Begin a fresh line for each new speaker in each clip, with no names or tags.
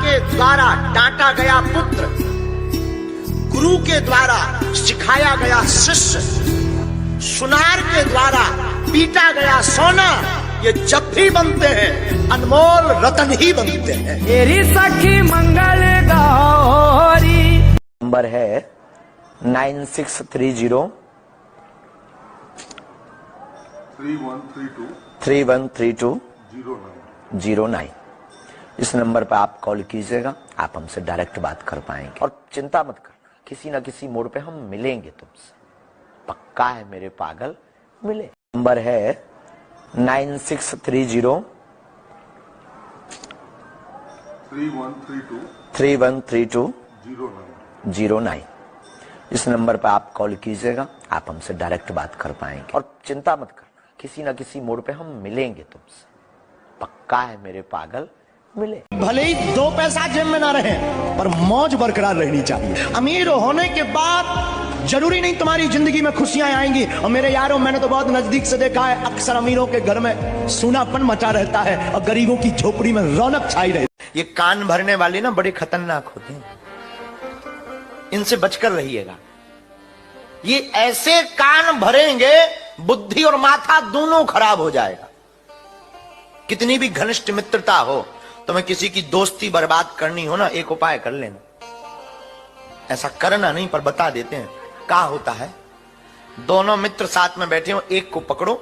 के द्वारा डांटा गया पुत्र, गुरु के द्वारा सिखाया गया शिष्य, सुनार के द्वारा पीटा गया सोना, ये जब भी बनते हैं अनमोल रतन ही बनते हैं।
तेरी सखी मंगल गौरी।
नंबर है 9630 3132 09। इस नंबर पर आप कॉल कीजिएगा, आप हमसे डायरेक्ट बात कर पाएंगे। और चिंता मत करना, किसी न किसी मोड़ पे हम मिलेंगे तुमसे, पक्का है मेरे पागल, मिले। नंबर है 9630 3132 09। इस नंबर पर आप कॉल कीजिएगा, आप हमसे डायरेक्ट बात कर पाएंगे। और चिंता मत करना, किसी न किसी मोड़ पे हम मिलेंगे तुमसे, पक्का है मेरे पागल, मिले।
भले ही 2 पैसा जेब में ना रहे पर मौज बरकरार रहनी चाहिए। अमीर होने के बाद जरूरी नहीं तुम्हारी जिंदगी में खुशियां आएंगी। और मेरे यारों, मैंने तो बहुत नजदीक से देखा है, अक्सर अमीरों के घर में सूनापन मचा रहता है और गरीबों की झोपड़ी में रौनक छाई रहती है। ये कान भरने वाले ना बड़े खतरनाक होते हैं, इनसे बचकर रहिएगा। ये ऐसे कान भरेंगे बुद्धि और माथा दोनों खराब हो जाएगा। कितनी भी घनिष्ठ मित्रता हो, तुम्हें किसी की दोस्ती बर्बाद करनी हो ना, एक उपाय कर लेना। ऐसा करना नहीं पर बता देते हैं क्या होता है। दोनों मित्र साथ में बैठे हो, एक को पकड़ो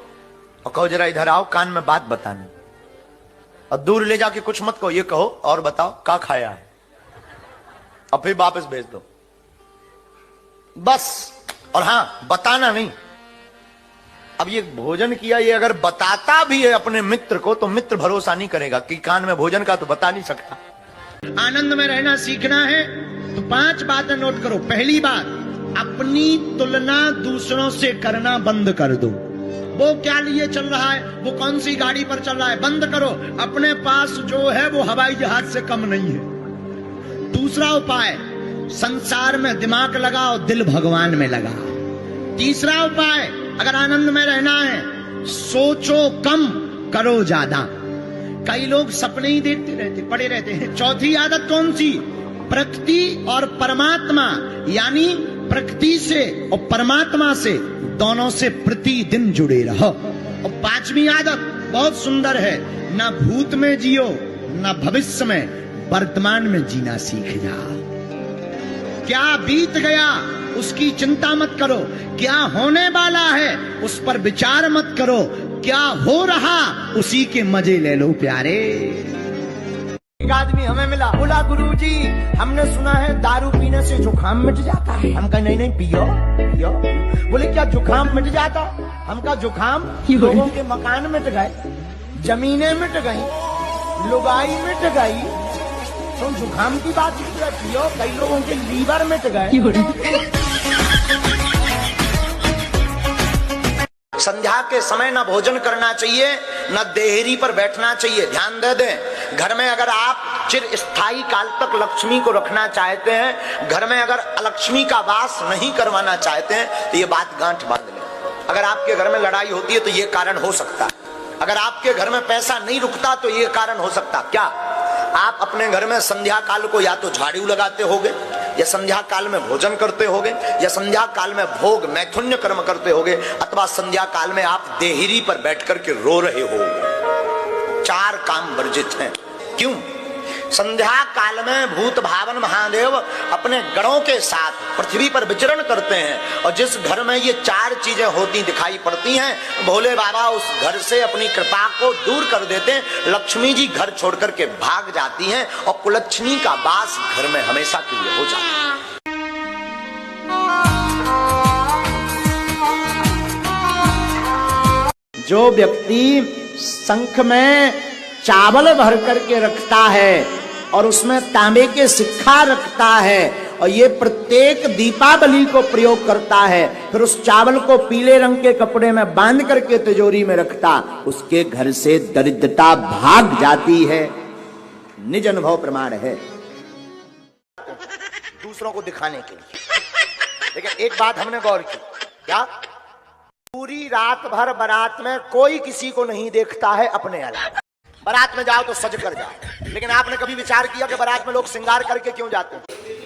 और कहो जरा इधर आओ, कान में बात बतानी। और दूर ले जाके कुछ मत कहो, ये कहो और बताओ क्या खाया है, और फिर वापस भेज दो बस। और हाँ, बताना नहीं। अब ये भोजन किया, ये अगर बताता भी है अपने मित्र को तो मित्र भरोसा नहीं करेगा कि कान में भोजन का तो बता नहीं सकता। आनंद में रहना सीखना है तो 5 बातें नोट करो। पहली बात, अपनी तुलना दूसरों से करना बंद कर दो। वो क्या लिए चल रहा है, वो कौन सी गाड़ी पर चल रहा है, बंद करो। अपने पास जो है वो हवाई जहाज से कम नहीं है। दूसरा उपाय, संसार में दिमाग लगाओ, दिल भगवान में लगाओ। तीसरा उपाय, अगर आनंद में रहना है, सोचो कम करो ज्यादा। कई लोग सपने ही देखते रहते, पड़े रहते हैं। चौथी आदत कौन सी, प्रकृति और परमात्मा, यानी प्रकृति से और परमात्मा से, दोनों से प्रतिदिन जुड़े रहो। और 5वीं आदत बहुत सुंदर है, ना भूत में जियो ना भविष्य में, वर्तमान में जीना सीख जाओ। क्या बीत गया उसकी चिंता मत करो, क्या होने वाला है उस पर विचार मत करो, क्या हो रहा उसी के मजे ले लो प्यारे। एक आदमी हमें मिला, बोला गुरुजी हमने सुना है दारू पीने से जुकाम मिट जाता है। हम कहा नहीं पियो पियो। बोले क्या जुकाम मिट जाता? हम कहा जुकाम, लोगों के मकान मिट गए, जमीनें मिट गई, लुगाई मिट गई, तो जुकाम की बात पियो। कई लोगों के लीवर मिट गए। संध्या के समय न भोजन करना चाहिए, न देहरी पर बैठना चाहिए। ध्यान दे दें, घर में अगर आप चिर स्थायी काल तक लक्ष्मी को रखना चाहते हैं, घर में अगर अलक्ष्मी का वास नहीं करवाना चाहते हैं, तो ये बात गांठ बांध लें। अगर आपके घर में लड़ाई होती है तो ये कारण हो सकता है। अगर आपके घर में पैसा नहीं रुकता तो ये कारण हो सकता। क्या आप अपने घर में संध्या काल को या तो झाड़ू लगाते होगे, या संध्या काल में भोजन करते होगे, या संध्या काल में भोग मैथुन्य कर्म करते होगे, अथवा संध्या काल में आप देहरी पर बैठ करके रो रहे हो। 4 काम वर्जित हैं। क्यों? संध्या काल में भूत भावन महादेव अपने गणों के साथ पृथ्वी पर विचरण करते हैं, और जिस घर में ये 4 चीजें होती दिखाई पड़ती हैं, भोले बाबा उस घर से अपनी कृपा को दूर कर देते हैं। लक्ष्मी जी घर छोड़ करके भाग जाती हैं और कुलच्छनी का वास घर में हमेशा के लिए हो जाता है। जो व्यक्ति शंख में चावल भर करके रखता है और उसमें तांबे के सिक्का रखता है, और ये प्रत्येक दीपावली को प्रयोग करता है, फिर उस चावल को पीले रंग के कपड़े में बांध करके तिजोरी में रखता, उसके घर से दरिद्रता भाग जाती है। निज अनुभव प्रमाण है, दूसरों को दिखाने के लिए। लेकिन एक बात हमने गौर की, क्या पूरी रात भर बारात में कोई किसी को नहीं देखता है अपने अलावा। बारात में जाओ तो सज कर जाओ, लेकिन आपने कभी विचार किया कि बारात में लोग श्रृंगार करके क्यों जाते हैं?